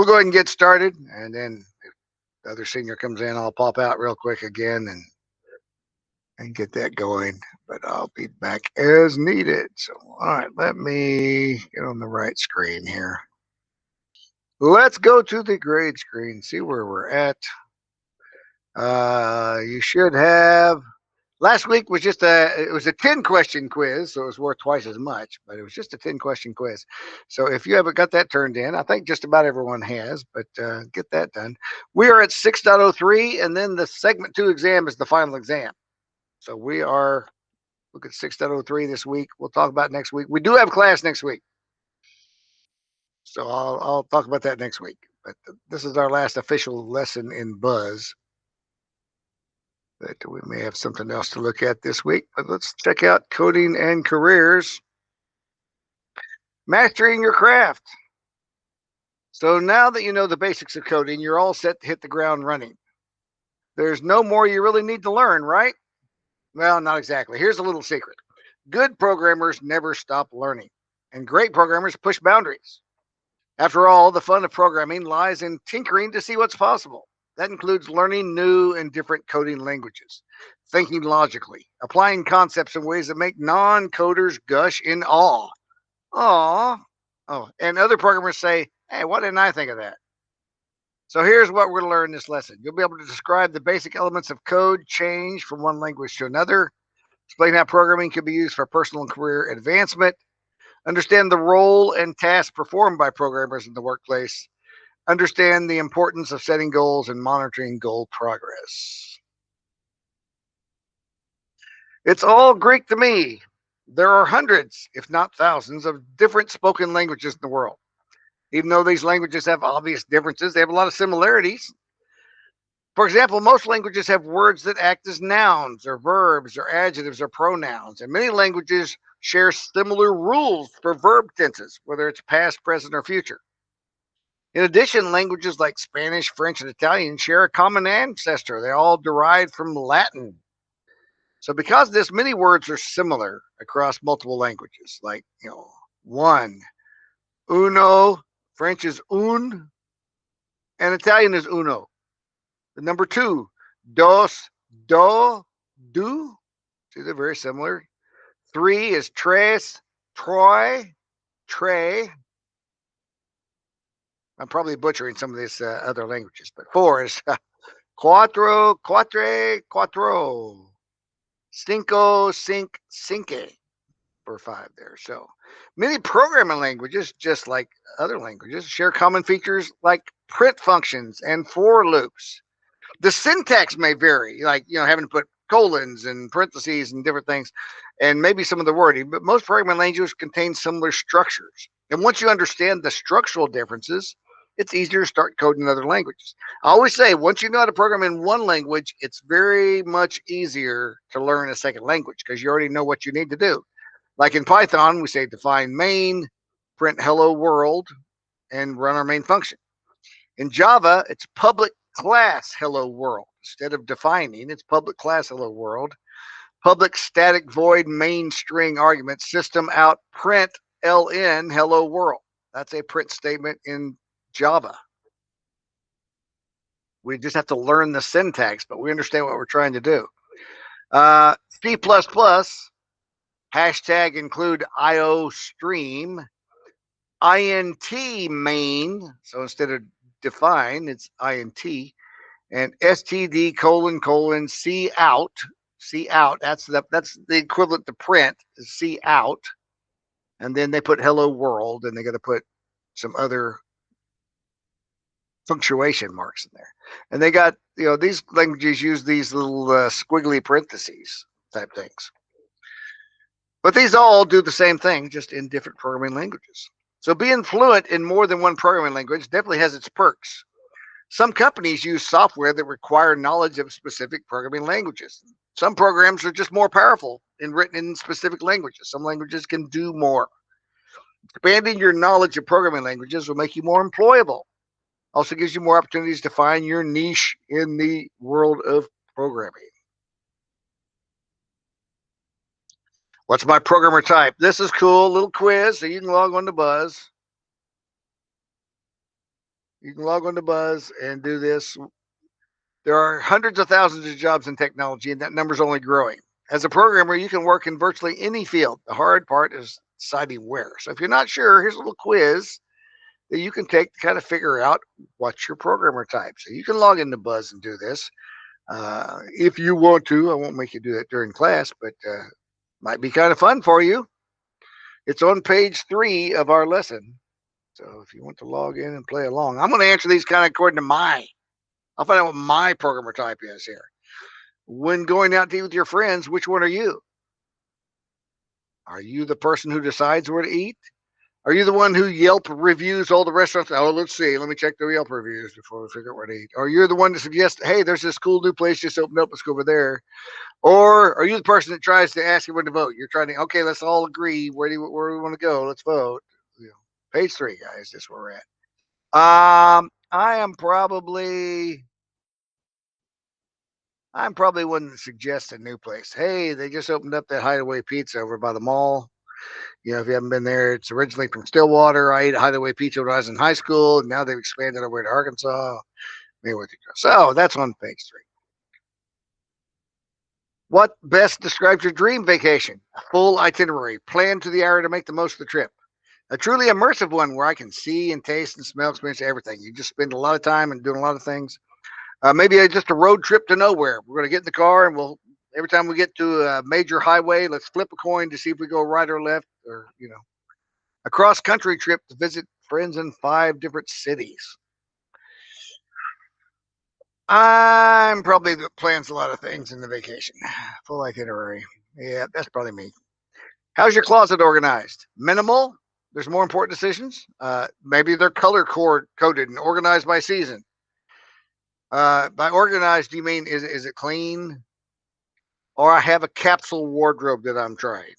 we'll go ahead and get started, and then if the other senior comes in, I'll pop out real quick again and get that going. But I'll be back as needed. So, all right, let me get on the right screen here. Let's go to the grade screen, see where we're at. You should have. Last week was just it was a 10-question quiz, so it was worth twice as much, but it was just a 10-question quiz. So if you haven't got that turned in, I think just about everyone has, but get that done. We are at 6.03, and then the segment 2 exam is the final exam. So we are, look at 6.03 this week. We'll talk about next week. We do have class next week. So I'll talk about that next week. But this is our last official lesson in Buzz. But we may have something else to look at this week. But let's check out coding and careers. Mastering your craft. So now that you know the basics of coding, you're all set to hit the ground running. There's no more you really need to learn, right? Well, not exactly. Here's a little secret. Good programmers never stop learning, and great programmers push boundaries. After all, the fun of programming lies in tinkering to see what's possible. That includes learning new and different coding languages, thinking logically, applying concepts in ways that make non-coders gush in awe. Aw. Oh, and other programmers say, hey, why didn't I think of that? So here's what we're going to learn in this lesson. You'll be able to describe the basic elements of code change from one language to another, explain how programming can be used for personal and career advancement, understand the role and tasks performed by programmers in the workplace, understand the importance of setting goals and monitoring goal progress. It's all Greek to me. There are hundreds, if not thousands, of different spoken languages in the world. Even though these languages have obvious differences, they have a lot of similarities. For example, most languages have words that act as nouns or verbs or adjectives or pronouns, and many languages share similar rules for verb tenses, whether it's past, present, or future. In addition, languages like Spanish, French, and Italian share a common ancestor. They all derived from Latin. So because of this, many words are similar across multiple languages, like, one, uno, French is un, and Italian is uno. The number two, dos, do, do. See, they're very similar. Three is tres, troi, tre. I'm probably butchering some of these other languages, but four is cuatro, quatre, cuatro. Cinco, cinque for five there. So many programming languages, just like other languages, share common features like print functions and for loops. The syntax may vary, like having to put colons and parentheses and different things, and maybe some of the wording, but most programming languages contain similar structures. And once you understand the structural differences, it's easier to start coding in other languages. I always say, once you know how to program in one language, it's very much easier to learn a second language because you already know what you need to do. Like in Python, we say define main, print hello world, and run our main function. In Java, it's public class hello world. Instead of defining, it's public class hello world. Public static void main string argument system out print ln hello world. That's a print statement in Java. We just have to learn the syntax, but we understand what we're trying to do. C++, hashtag include IO stream, int main, so instead of define, it's int, and std : c out, that's the equivalent to print, c out, and then they put hello world, and they got to put some other punctuation marks in there. And they got, these languages use these little squiggly parentheses type things. But these all do the same thing, just in different programming languages. So being fluent in more than one programming language definitely has its perks. Some companies use software that require knowledge of specific programming languages. Some programs are just more powerful and written in specific languages. Some languages can do more. Expanding your knowledge of programming languages will make you more employable. Also gives you more opportunities to find your niche in the world of programming. What's my programmer type? This is cool, little quiz, so you can log on to Buzz. You can log on to Buzz and do this. There are hundreds of thousands of jobs in technology, and that number's only growing. As a programmer, you can work in virtually any field. The hard part is deciding where. So if you're not sure, here's a little quiz that you can take to kind of figure out what's your programmer type. So you can log into Buzz and do this. If you want to, I won't make you do that during class, but might be kind of fun for you. It's on page 3 of our lesson. So if you want to log in and play along, I'm going to answer these kind of according to I'll find out what my programmer type is here. When going out to eat with your friends, which one are you? Are you the person who decides where to eat? Are you the one who Yelp reviews all the restaurants? Oh, let's see. Let me check the Yelp reviews before we figure out where to eat. Or you're the one that suggests, hey, there's this cool new place just opened up. Let's go over there. Or are you the person that tries to ask everyone to vote? You're trying to, okay, let's all agree. Where do we want to go? Let's vote. Page 3, guys. This is where we're at. I'm probably one that suggests a new place. Hey, they just opened up that Hideaway Pizza over by the mall. You know, if you haven't been there, it's originally from Stillwater. I ate Hideaway Pizza when I was in high school. And now they've expanded over to Arkansas. So that's on page 3. What best describes your dream vacation? A full itinerary, planned to the hour to make the most of the trip. A truly immersive one where I can see and taste and smell, experience everything. You just spend a lot of time and doing a lot of things. Maybe just a road trip to nowhere. We're going to get in the car and every time we get to a major highway, let's flip a coin to see if we go right or left, or a cross country trip to visit friends in 5 different cities. I'm probably that plans a lot of things in the vacation. Full itinerary. Yeah, that's probably me. How's your closet organized? Minimal. There's more important decisions. Maybe they're color coded and organized by season. By organized, do you mean is it clean? Or I have a capsule wardrobe that I'm trying.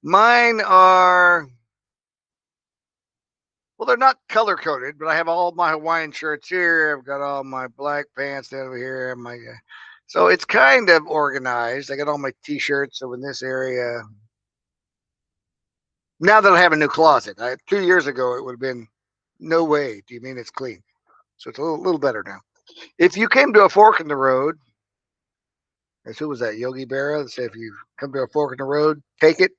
Mine are, well, they're not color coded, but I have all my Hawaiian shirts here. I've got all my black pants over here. So it's kind of organized. I got all my t-shirts over in this area. Now that I have a new closet, 2 years ago it would have been, no way. Do you mean it's clean? So it's a little better now. If you came to a fork in the road, who was that? Yogi Berra that said, if you come to a fork in the road, take it.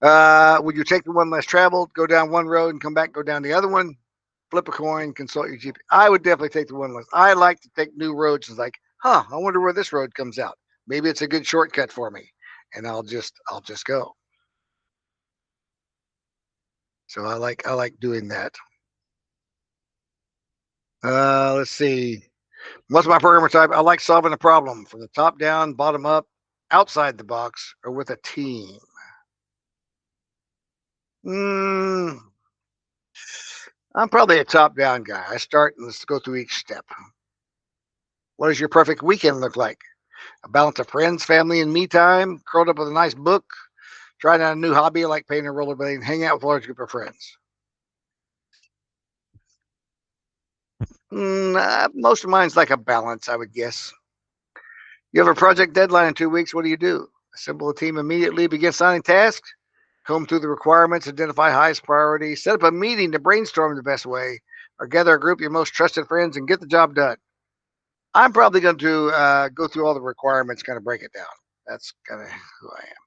Would you take the one less traveled, go down one road and come back, go down the other one, flip a coin, consult your GPS? I would definitely take the one less. I like to take new roads. It's like, I wonder where this road comes out. Maybe it's a good shortcut for me, and I'll just go. So I like doing that. Let's see. What's my programmer type? I like solving a problem from the top down, bottom up, outside the box, or with a team. I'm probably a top down guy. I start and let's go through each step. What does your perfect weekend look like? A balance of friends, family, and me time, curled up with a nice book, trying out a new hobby like painting or rollerblading, hang out with a large group of friends. Most of mine's like a balance, I would guess. You have a project deadline in 2 weeks. What do? Assemble a team immediately, begin signing tasks, comb through the requirements, identify highest priority, set up a meeting to brainstorm the best way, or gather a group of your most trusted friends and get the job done. I'm probably going to go through all the requirements, kind of break it down. That's kind of who I am.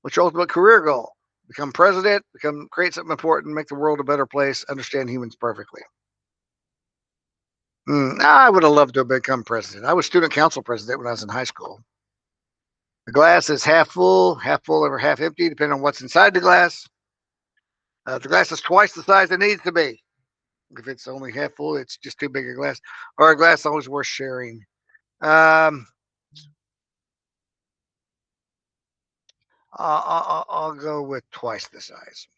What's your ultimate career goal? Become president, create something important, make the world a better place, understand humans perfectly. I would have loved to have become president. I was student council president when I was in high school. The glass is half full, or half empty, depending on what's inside the glass. The glass is twice the size it needs to be. If it's only half full, it's just too big a glass. Or a glass always worth sharing. I'll go with twice the size.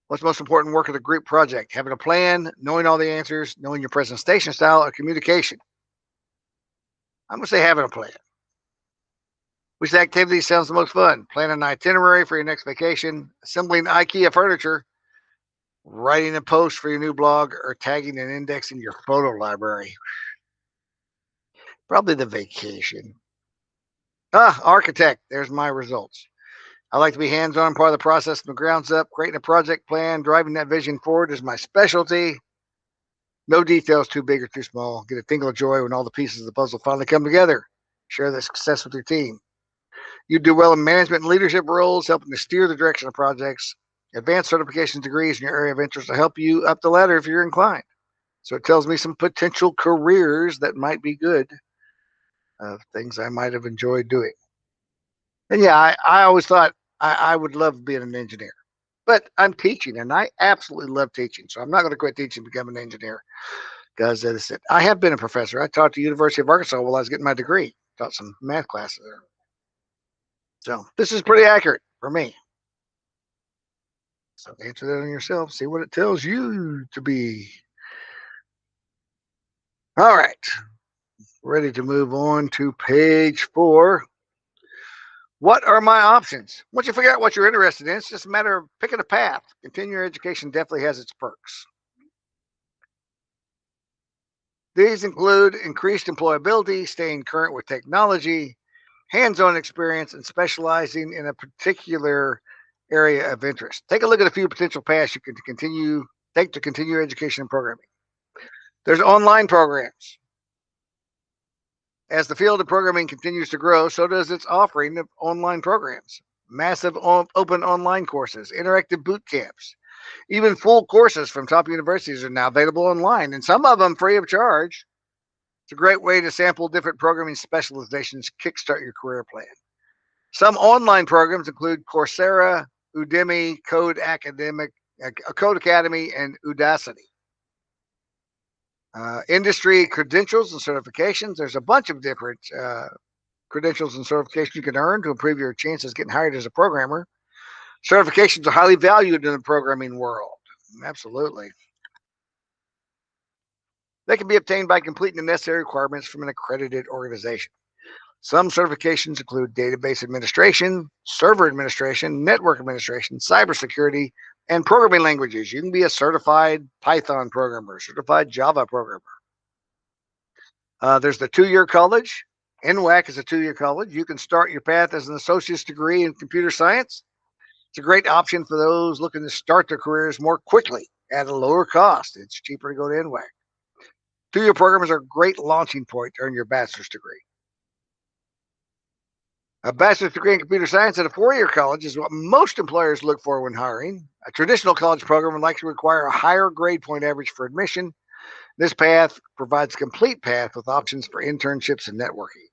What's the most important work of the group project? Having a plan, knowing all the answers, knowing your presentation style, or communication? I'm going to say having a plan. Which activity sounds the most fun? Plan an itinerary for your next vacation, assembling IKEA furniture, writing a post for your new blog, or tagging and indexing your photo library? Probably the vacation. Architect. There's my results. I like to be hands-on, part of the process from the grounds up. Creating a project plan, driving that vision forward is my specialty. No details too big or too small. Get a tingle of joy when all the pieces of the puzzle finally come together. Share the success with your team. You do well in management and leadership roles, helping to steer the direction of projects. Advanced certification degrees in your area of interest will help you up the ladder if you're inclined. So it tells me some potential careers that might be good, things I might have enjoyed doing. And yeah, I always thought I would love being an engineer, but I'm teaching and I absolutely love teaching. So I'm not going to quit teaching to become an engineer because as I said, I have been a professor. I taught at the University of Arkansas while I was getting my degree, taught some math classes there. So this is pretty accurate for me. So answer that on yourself, see what it tells you to be. All right, ready to move on to page 4. What are my options? Once you figure out what you're interested in, it's just a matter of picking a path. Continuing education definitely has its perks. These include increased employability, staying current with technology, hands-on experience, and specializing in a particular area of interest. Take a look at a few potential paths you can take to continue education and programming. There's online programs. As the field of programming continues to grow, so does its offering of online programs. Massive open online courses, interactive boot camps, even full courses from top universities are now available online, and some of them free of charge. It's a great way to sample different programming specializations, kickstart your career plan. Some online programs include Coursera, Udemy, Code Academy, and Udacity. Industry credentials and certifications. There's a bunch of different credentials and certifications you can earn to improve your chances of getting hired as a programmer. Certifications are highly valued in the programming world. Absolutely. They can be obtained by completing the necessary requirements from an accredited organization. Some certifications include database administration, server administration, network administration, cybersecurity, and programming languages. You can be a certified Python programmer, certified Java programmer. There's the 2-year college. NWAC is a 2-year college. You can start your path as an associate's degree in computer science. It's a great option for those looking to start their careers more quickly at a lower cost. It's cheaper to go to NWAC. 2-year programs are a great launching point to earn your bachelor's degree. A bachelor's degree in computer science at a 4-year college is what most employers look for when hiring. A traditional college program would likely require a higher grade point average for admission. This path provides a complete path with options for internships and networking.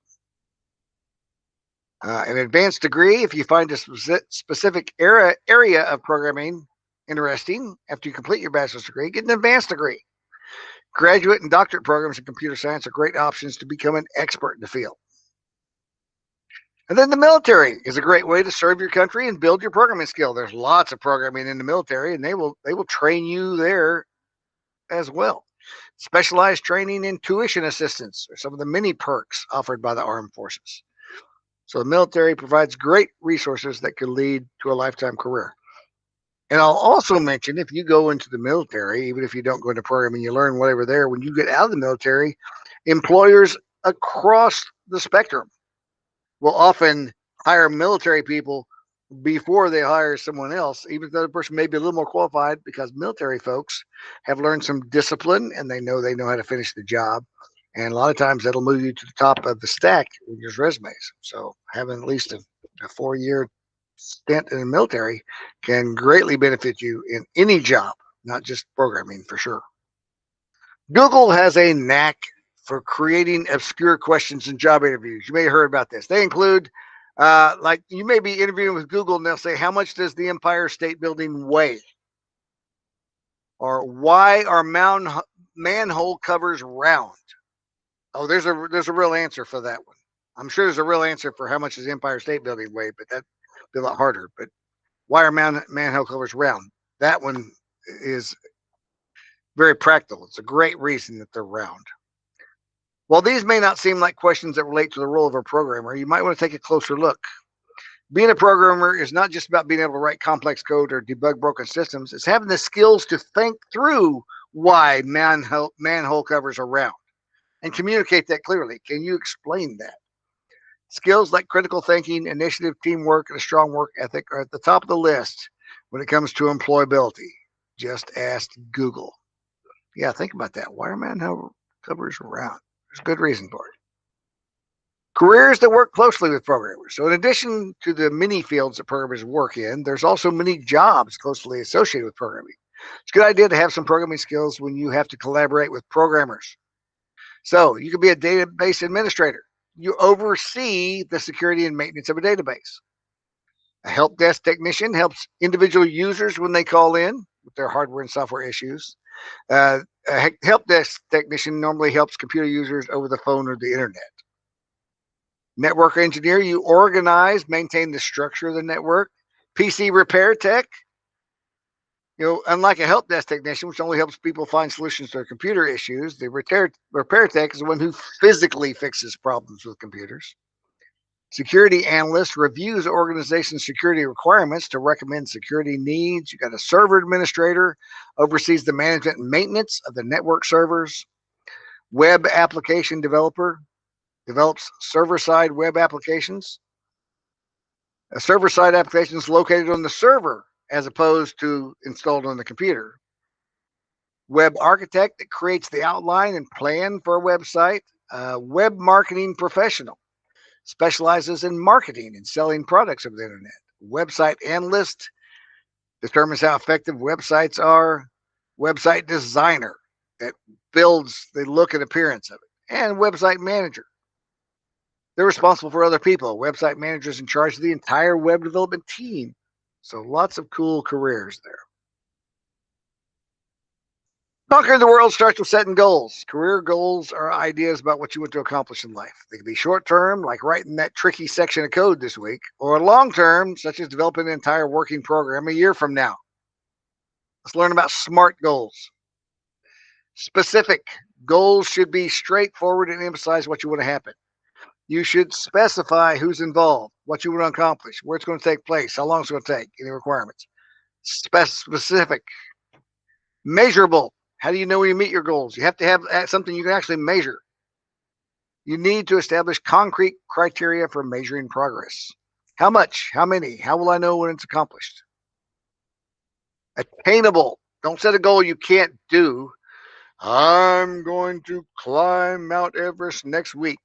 An advanced degree, if you find a specific area of programming interesting after you complete your bachelor's degree, get an advanced degree. Graduate and doctorate programs in computer science are great options to become an expert in the field. And then the military is a great way to serve your country and build your programming skill. There's lots of programming in the military, and they will train you there as well. Specialized training in tuition assistance are some of the many perks offered by the armed forces. So the military provides great resources that could lead to a lifetime career. And I'll also mention, if you go into the military, even if you don't go into programming, you learn whatever there, when you get out of the military, employers across the spectrum will often hire military people before they hire someone else, even though the person may be a little more qualified, because military folks have learned some discipline and they know how to finish the job. And a lot of times that'll move you to the top of the stack in your resumes. So having at least a 4-year stint in the military can greatly benefit you in any job, not just programming, for sure. Google has a knack for creating obscure questions in job interviews. You may have heard about this. They include, like you may be interviewing with Google and they'll say, how much does the Empire State Building weigh? Or why are manhole covers round? Oh, there's a real answer for that one. I'm sure there's a real answer for how much does the Empire State Building weigh, but that'd be a lot harder. But why are manhole covers round? That one is very practical. It's a great reason that they're round. While these may not seem like questions that relate to the role of a programmer, you might want to take a closer look. Being a programmer is not just about being able to write complex code or debug broken systems. It's having the skills to think through why manhole covers are round and communicate that clearly. Can you explain that? Skills like critical thinking, initiative, teamwork, and a strong work ethic are at the top of the list when it comes to employability. Just ask Google. Yeah, think about that. Why are manhole covers around? There's a good reason for it. Careers that work closely with programmers. So in addition to the many fields that programmers work in, there's also many jobs closely associated with programming. It's a good idea to have some programming skills when you have to collaborate with programmers. So you could be a database administrator. You oversee the security and maintenance of a database. A help desk technician helps individual users when they call in with their hardware and software issues. A help desk technician normally helps computer users over the phone or the internet. Network engineer, you organize, maintain the structure of the network. PC repair tech, unlike a help desk technician, which only helps people find solutions to their computer issues, the repair tech is the one who physically fixes problems with computers. Security analyst reviews organization security requirements to recommend security needs. You got a server administrator, oversees the management and maintenance of the network servers. Web application developer develops server-side web applications. A server-side application is located on the server as opposed to installed on the computer. Web architect that creates the outline and plan for a website. Web marketing professional specializes in marketing and selling products over the internet. Website analyst determines how effective websites are. Website designer that builds the look and appearance of it. And website manager. They're responsible for other people. Website managers in charge of the entire web development team. So lots of cool careers there. Conquering the world starts with setting goals. Career goals are ideas about what you want to accomplish in life. They can be short term, like writing that tricky section of code this week, or long term, such as developing an entire working program a year from now. Let's learn about SMART goals. Specific goals should be straightforward and emphasize what you want to happen. You should specify who's involved, what you want to accomplish, where it's going to take place, how long it's going to take, any requirements. Specific. Measurable. How do you know when you meet your goals? You have to have something you can actually measure. You need to establish concrete criteria for measuring progress. How much? How many? How will I know when it's accomplished? Attainable. Don't set a goal you can't do. I'm going to climb Mount Everest next week.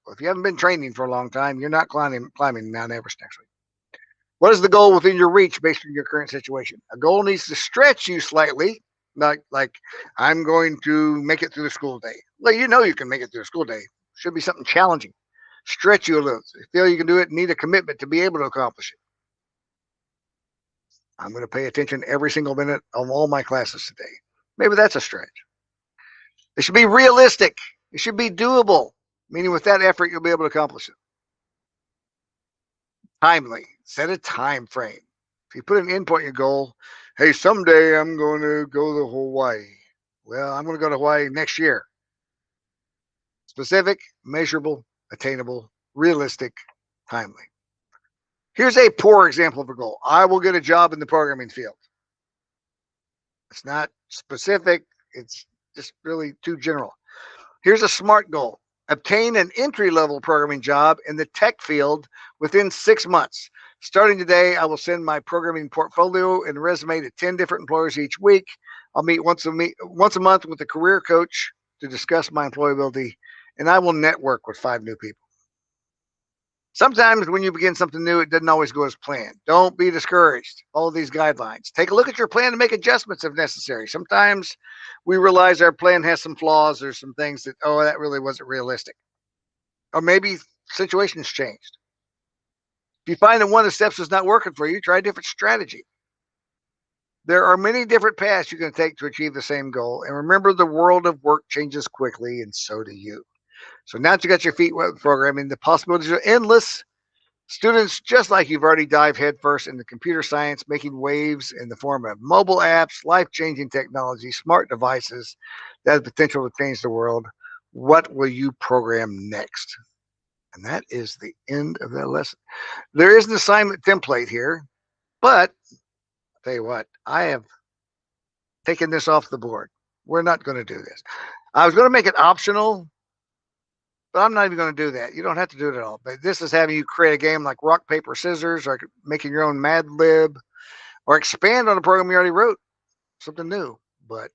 Well, if you haven't been training for a long time, you're not climbing Mount Everest next week. What is the goal within your reach based on your current situation? A goal needs to stretch you slightly, like I'm going to make it through the school day. Well, you know you can make it through the school day. Should be something challenging. Stretch you a little. If you feel you can do it, need a commitment to be able to accomplish it. I'm going to pay attention every single minute of all my classes today. Maybe that's a stretch. It should be realistic. It should be doable, meaning with that effort, you'll be able to accomplish it. Timely. Set a time frame. If you put an endpoint in your goal, hey, someday I'm going to go to Hawaii. Well, I'm going to go to Hawaii next year. Specific, measurable, attainable, realistic, timely. Here's a poor example of a goal. I will get a job in the programming field. It's not specific. It's just really too general. Here's a SMART goal. Obtain an entry-level programming job in the tech field within 6 months. Starting today, I will send my programming portfolio and resume to 10 different employers each week. I'll meet once a month with a career coach to discuss my employability, and I will network with 5 new people. Sometimes when you begin something new, it doesn't always go as planned. Don't be discouraged. Follow these guidelines. Take a look at your plan and make adjustments if necessary. Sometimes we realize our plan has some flaws or some things that, that really wasn't realistic. Or maybe situations changed. If you find that one of the steps is not working for you, try a different strategy. There are many different paths you can take to achieve the same goal. And remember, the world of work changes quickly, and so do you. So now that you got your feet wet with programming, the possibilities are endless. Students, just like you've already dived headfirst into computer science, making waves in the form of mobile apps, life-changing technology, smart devices that have the potential to change the world. What will you program next? And that is the end of that lesson. There is an assignment template here, but I'll tell you what, I have taken this off the board. We're not going to do this. I was going to make it optional, but I'm not even going to do that. You don't have to do it at all. But this is having you create a game like rock, paper, scissors, or making your own Mad Lib, or expand on a program you already wrote, something new. But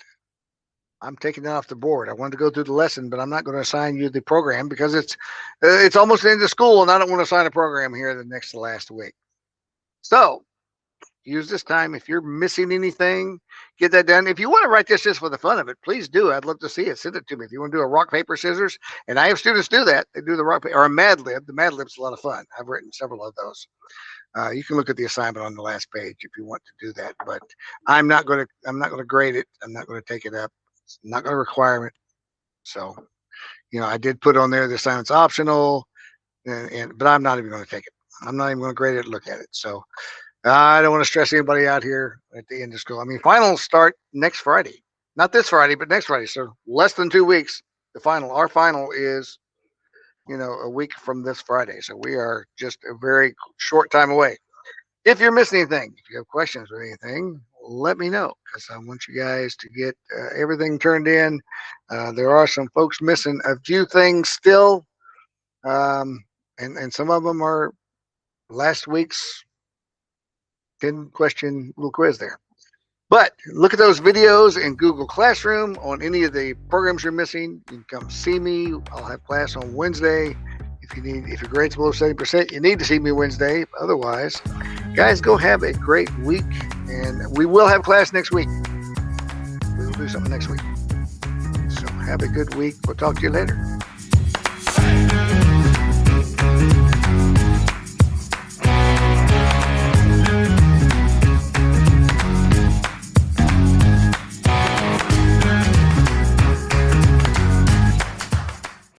I'm taking that off the board. I wanted to go through the lesson, but I'm not going to assign you the program because it's almost the end of school, and I don't want to assign a program here the next to last week. So use this time. If you're missing anything, get that done. If you want to write this just for the fun of it, please do. I'd love to see it. Send it to me. If you want to do a rock, paper, scissors, and I have students do that. They do the rock, paper, or a Mad Lib. The Mad Lib's a lot of fun. I've written several of those. You can look at the assignment on the last page if you want to do that. But I'm not going to grade it. I'm not going to take it up. It's not going to require it. So, I did put on there the assignment's optional, but I'm not even going to take it. I'm not even going to grade it, look at it. So I don't want to stress anybody out here at the end of school. I mean, finals start next Friday, not this Friday, but next Friday. So less than 2 weeks. Our final is, a week from this Friday. So we are just a very short time away. If you're missing anything, if you have questions or anything, let me know, because I want you guys to get everything turned in. There are some folks missing a few things still, and some of them are last week's 10-question little quiz there. But look at those videos in Google Classroom on any of the programs you're missing. You can come see me. I'll have class on Wednesday. If your grade's below 70%, you need to see me Wednesday. Otherwise, guys, go have a great week, and we will have class next week. We will do something next week. So have a good week. We'll talk to you later.